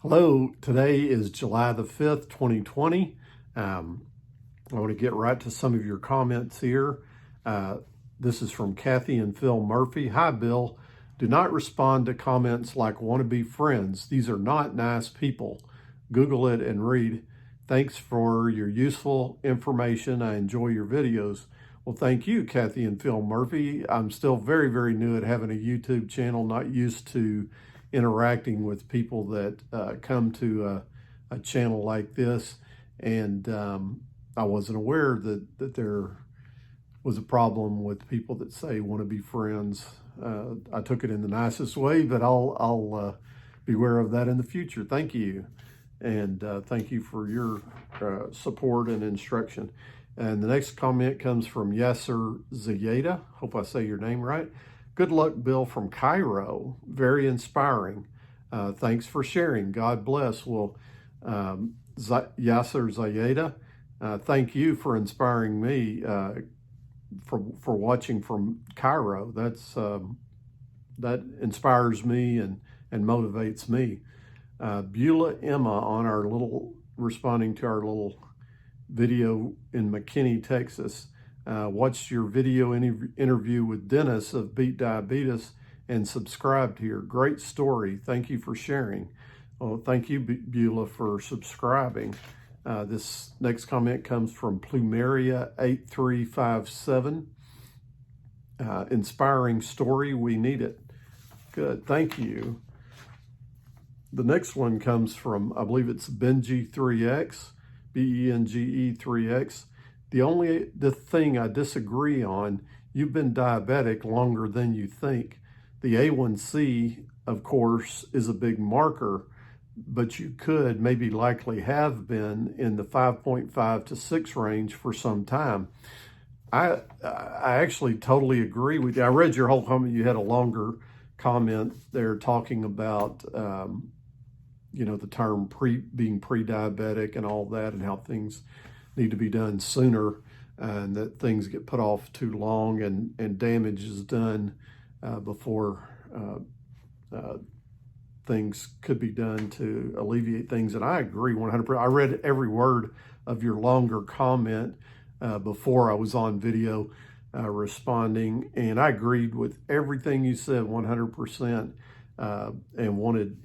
Hello, today is July the 5th, 2020. I want to get right to some of your comments here. This is from Kathy and Phil Murphy. Hi, Bill. Do not respond to comments like wannabe friends. These are not nice people. Google it and read. Thanks for your useful information. I enjoy your videos. Well, thank you, Kathy and Phil Murphy. I'm still very, very new at having a YouTube channel, not used to interacting with people that come to a channel like this. And I wasn't aware that there was a problem with people that say want to be friends. I took it in the nicest way, but I'll beware of that in the future. Thank you. And thank you for your support and instruction. And the next comment comes from Yasser Zayeda. Hope I say your name right. Good luck, Bill, from Cairo. Very inspiring. Thanks for sharing. God bless. Well, Yasser Zayeda, thank you for inspiring me for watching from Cairo. That inspires me and motivates me. Beulah Emma on our responding to our little video in McKinney, Texas. Watched your video interview with Dennis of Beat Diabetes and subscribed here. Great story. Thank you for sharing. Oh, thank you, Beulah, for subscribing. This next comment comes from Plumeria8357. Inspiring story. We need it. Good. Thank you. The next one comes from, I believe it's Benji3X, BENGE3X. The thing I disagree on, you've been diabetic longer than you think. The A1C, of course, is a big marker, but you could maybe likely have been in the 5.5 to 6 range for some time. I actually totally agree with you. I read your whole comment. You had a longer comment there talking about, the term being pre-diabetic and all that, and how things need to be done sooner, and that things get put off too long and damage is done before things could be done to alleviate things. And I agree 100%. I read every word of your longer comment before I was on video responding, and I agreed with everything you said 100%, and wanted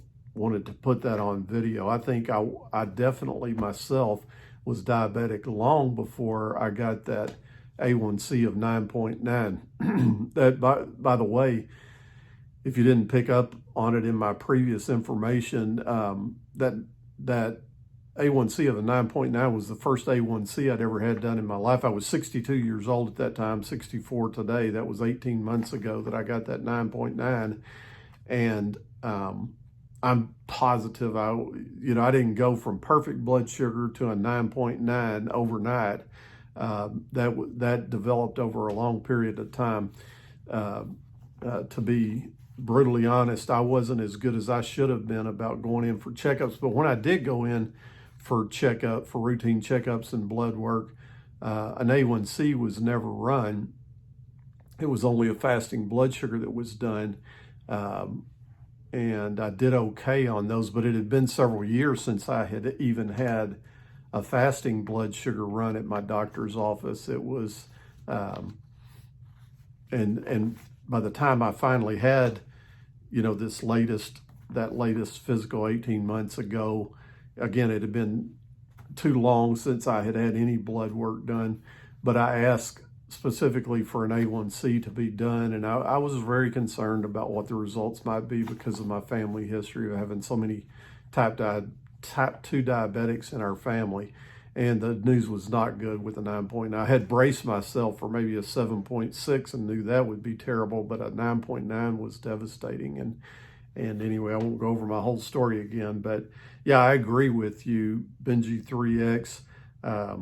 to put that on video. I think I definitely myself was diabetic long before I got that A1C of 9.9. That, by the way, if you didn't pick up on it in my previous information, that A1C of a 9.9 was the first A1C I'd ever had done in my life. I was 62 years old at that time, 64 today. That was 18 months ago that I got that 9.9. And I'm positive I didn't go from perfect blood sugar to a 9.9 overnight. That developed over a long period of time. To be brutally honest, I wasn't as good as I should have been about going in for checkups. But when I did go in for routine checkups and blood work, an A1C was never run. It was only a fasting blood sugar that was done. And I did okay on those, but it had been several years since I had even had a fasting blood sugar run at my doctor's office. It was, and by the time I finally had, that latest physical 18 months ago, again, it had been too long since I had had any blood work done, but I asked specifically for an A1C to be done. And I was very concerned about what the results might be because of my family history of having so many type 2 diabetics in our family. And the news was not good with a 9.9. I had braced myself for maybe a 7.6 and knew that would be terrible, but a 9.9 was devastating. And anyway, I won't go over my whole story again, but yeah, I agree with you, Benji3X. I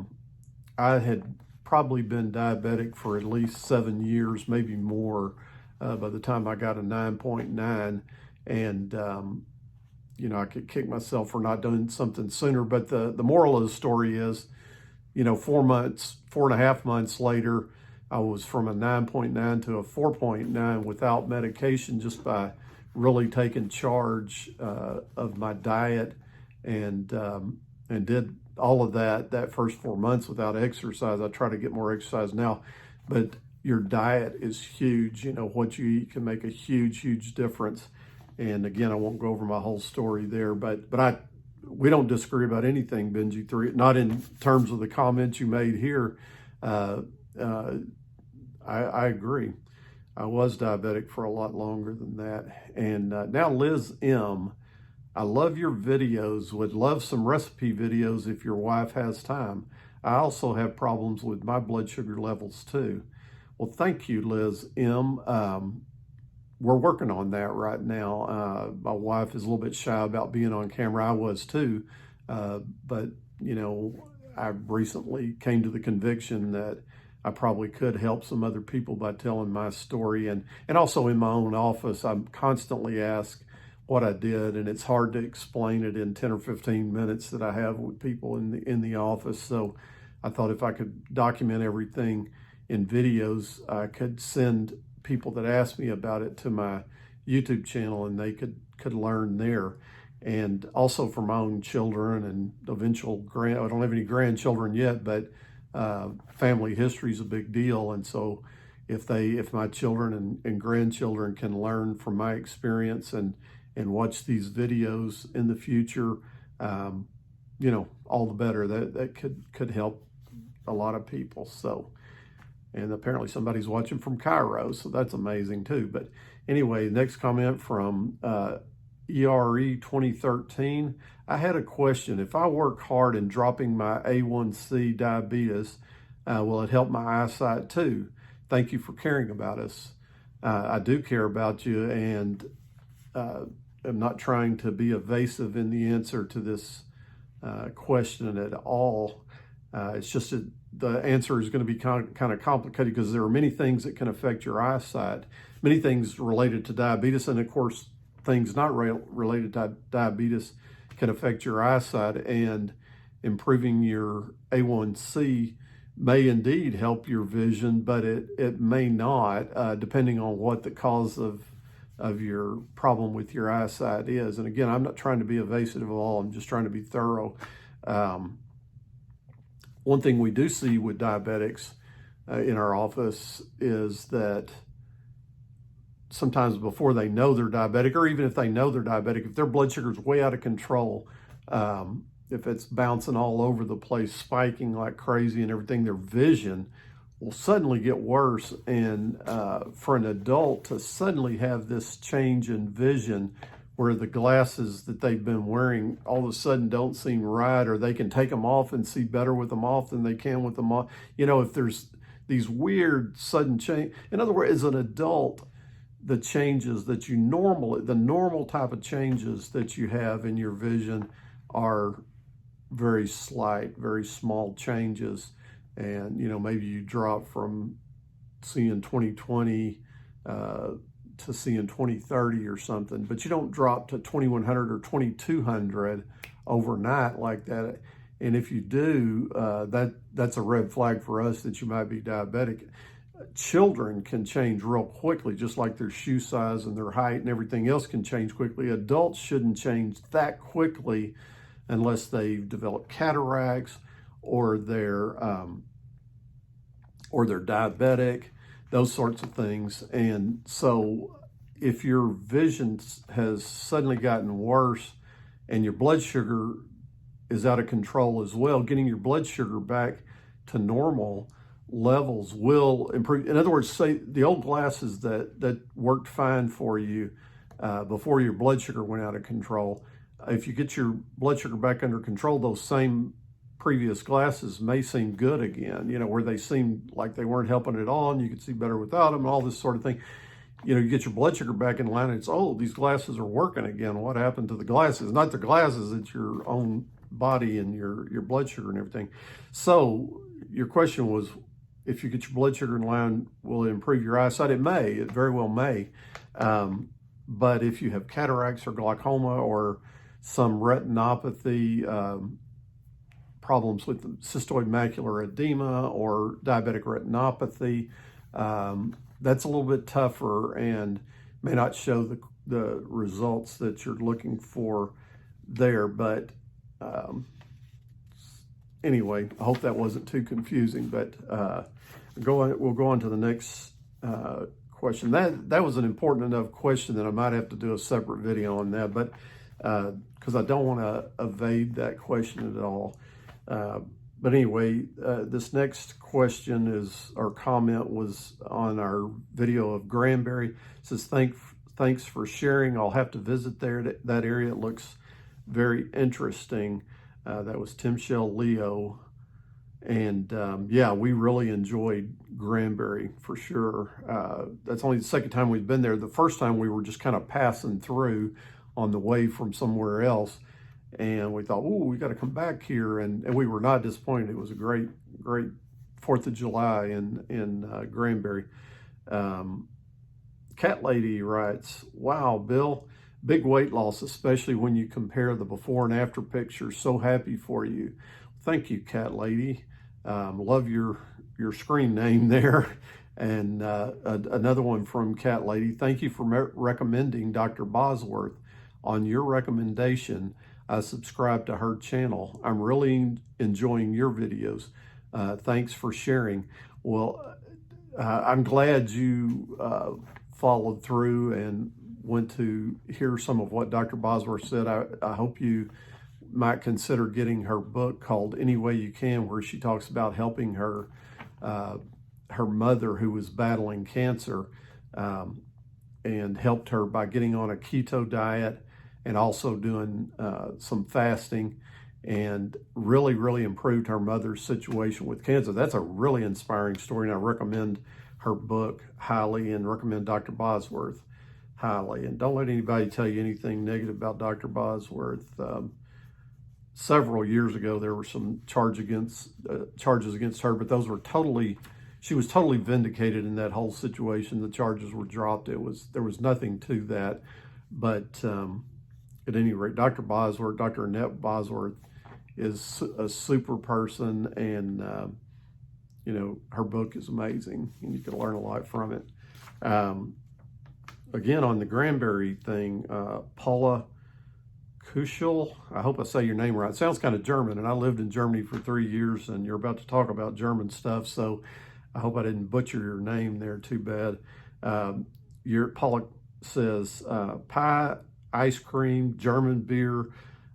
had probably been diabetic for at least 7 years, maybe more, by the time I got a 9.9. And, I could kick myself for not doing something sooner. But the moral of the story is, 4.5 months later, I was from a 9.9 to a 4.9 without medication, just by really taking charge of my diet and did all of that first 4 months without exercise. I try to get more exercise now, but your diet is huge. You know, what you eat can make a huge difference. And again, I won't go over my whole story there, but we don't disagree about anything, Benji 3, not in terms of the comments you made here. I agree. I was diabetic for a lot longer than that. And now Liz M, I love your videos, would love some recipe videos if your wife has time. I also have problems with my blood sugar levels too. Well, thank you, Liz M. We're working on that right now. My wife is a little bit shy about being on camera. I was too. But, you know, I recently came to the conviction that I probably could help some other people by telling my story. And also in my own office, I'm constantly asked what I did, and it's hard to explain it in 10 or 15 minutes that I have with people in the office. So I thought if I could document everything in videos, I could send people that asked me about it to my YouTube channel, and they could learn there. And also for my own children and eventual I don't have any grandchildren yet, but family history is a big deal. And so if my children and grandchildren can learn from my experience and watch these videos in the future, you know, all the better. That could help a lot of people. So, and apparently somebody's watching from Cairo, so that's amazing too. But anyway, next comment from ERE 2013. I had a question. If I work hard in dropping my A1C diabetes, will it help my eyesight too? Thank you for caring about us. I do care about you, and I'm not trying to be evasive in the answer to this question at all. It's just the answer is going to be kind of complicated because there are many things that can affect your eyesight, many things related to diabetes, and of course, things not related to diabetes can affect your eyesight, and improving your A1C may indeed help your vision, but it may not, depending on what the cause of your problem with your eyesight is. And again, I'm not trying to be evasive at all. I'm just trying to be thorough. One thing we do see with diabetics in our office is that sometimes before they know they're diabetic, or even if they know they're diabetic, if their blood sugar is way out of control, if it's bouncing all over the place, spiking like crazy and everything, their vision will suddenly get worse. And for an adult to suddenly have this change in vision where the glasses that they've been wearing all of a sudden don't seem right, or they can take them off and see better with them off than they can with them on. You know, if there's these weird sudden change, in other words, as an adult, the changes that the normal type of changes that you have in your vision are very slight, very small changes. And, you know, maybe you drop from seeing 20/20 to seeing 20/30 or something, but you don't drop to 2100 or 2200 overnight like that. And if you do, that's a red flag for us that you might be diabetic. Children can change real quickly, just like their shoe size and their height and everything else can change quickly. Adults shouldn't change that quickly unless they've developed cataracts or they're diabetic, those sorts of things. And so if your vision has suddenly gotten worse and your blood sugar is out of control as well, getting your blood sugar back to normal levels will improve. In other words, say the old glasses that worked fine for you before your blood sugar went out of control, if you get your blood sugar back under control, those same previous glasses may seem good again, you know, where they seemed like they weren't helping at all and you could see better without them and all this sort of thing. You know, you get your blood sugar back in line and it's, oh, these glasses are working again. What happened to the glasses? Not the glasses, it's your own body and your blood sugar and everything. So your question was, if you get your blood sugar in line, will it improve your eyesight? It may, it very well may. But if you have cataracts or glaucoma or some retinopathy, problems with cystoid macular edema or diabetic retinopathy, that's a little bit tougher and may not show the results that you're looking for there. But Anyway, I hope that wasn't too confusing, but we'll go on to the next question. That was an important enough question that I might have to do a separate video on that, but because I don't want to evade that question at all. But anyway, this next question or comment was on our video of Granbury. It says, thanks for sharing. I'll have to visit that area. It looks very interesting. That was Tim Shell Leo. And yeah, we really enjoyed Granbury for sure. That's only the second time we've been there. The first time we were just kind of passing through on the way from somewhere else. And we thought, oh, we got to come back here. And we were not disappointed. It was a great 4th of July in Granbury. Cat Lady writes, wow, Bill, big weight loss, especially when you compare the before and after pictures. So happy for you. Thank you, Cat Lady. Love your screen name there. And another one from Cat Lady. Thank you for recommending Dr. Bosworth. On your recommendation, I subscribe to her channel. I'm really enjoying your videos. Thanks for sharing. Well, I'm glad you followed through and went to hear some of what Dr. Bosworth said. I hope you might consider getting her book called Any Way You Can, where she talks about helping her mother who was battling cancer, and helped her by getting on a keto diet and also doing some fasting, and really improved her mother's situation with cancer. That's a really inspiring story, and I recommend her book highly and recommend Dr. Bosworth highly. And don't let anybody tell you anything negative about Dr. Bosworth. Several years ago, there were some charges against her, but those were she was totally vindicated in that whole situation. The charges were dropped. There was nothing to that. But at any rate, Dr. Annette Bosworth is a super person, and you know, her book is amazing, and you can learn a lot from it. Again, on the Granbury thing, Paula Kuschel, I hope I say your name right. It sounds kind of German, and I lived in Germany for 3 years, and you're about to talk about German stuff, so I hope I didn't butcher your name there too bad. Paula says, pie, ice cream, German beer,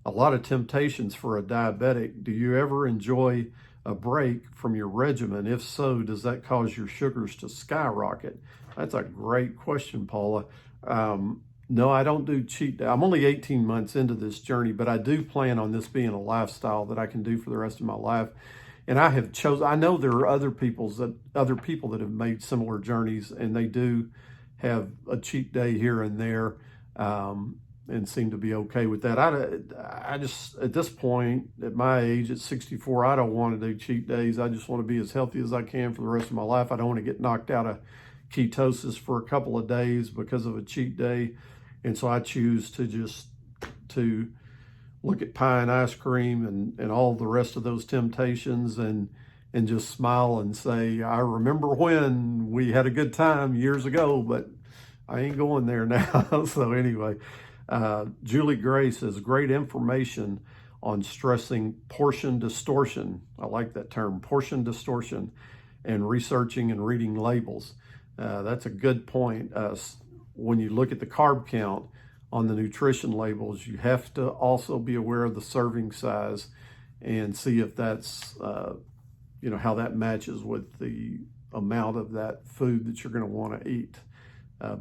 a lot of temptations for a diabetic. Do you ever enjoy a break from your regimen? If so, does that cause your sugars to skyrocket? That's a great question, Paula. No, I don't do cheat day. I'm only 18 months into this journey, but I do plan on this being a lifestyle that I can do for the rest of my life. And I have chosen, I know there are other people that have made similar journeys, and they do have a cheat day here and there, and seem to be okay with that. I just, at this point, at my age, at 64, I don't want to do cheat days. I just want to be as healthy as I can for the rest of my life. I don't want to get knocked out of ketosis for a couple of days because of a cheat day. And so I choose to look at pie and ice cream and all the rest of those temptations and just smile and say, I remember when we had a good time years ago, but I ain't going there now. So anyway, Julie Gray says, great information on stressing portion distortion. I like that term, portion distortion, and researching and reading labels. That's a good point. When you look at the carb count on the nutrition labels, you have to also be aware of the serving size and see if that's, how that matches with the amount of that food that you're going to want to eat.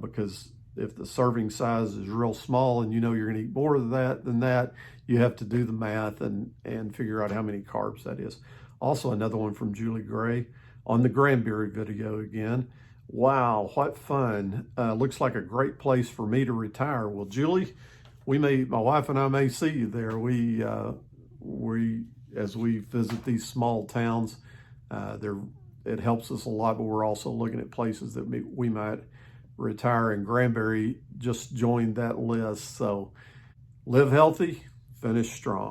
Because if the serving size is real small and you know you're going to eat more of that than that, you have to do the math and figure out how many carbs that is. Also, another one from Julie Gray on the Granbury video again. Wow, what fun. Looks like a great place for me to retire. Well, Julie, my wife and I may see you there. As we visit these small towns, it helps us a lot, but we're also looking at places that we might retire, and Granbury just joined that list. So live healthy, finish strong.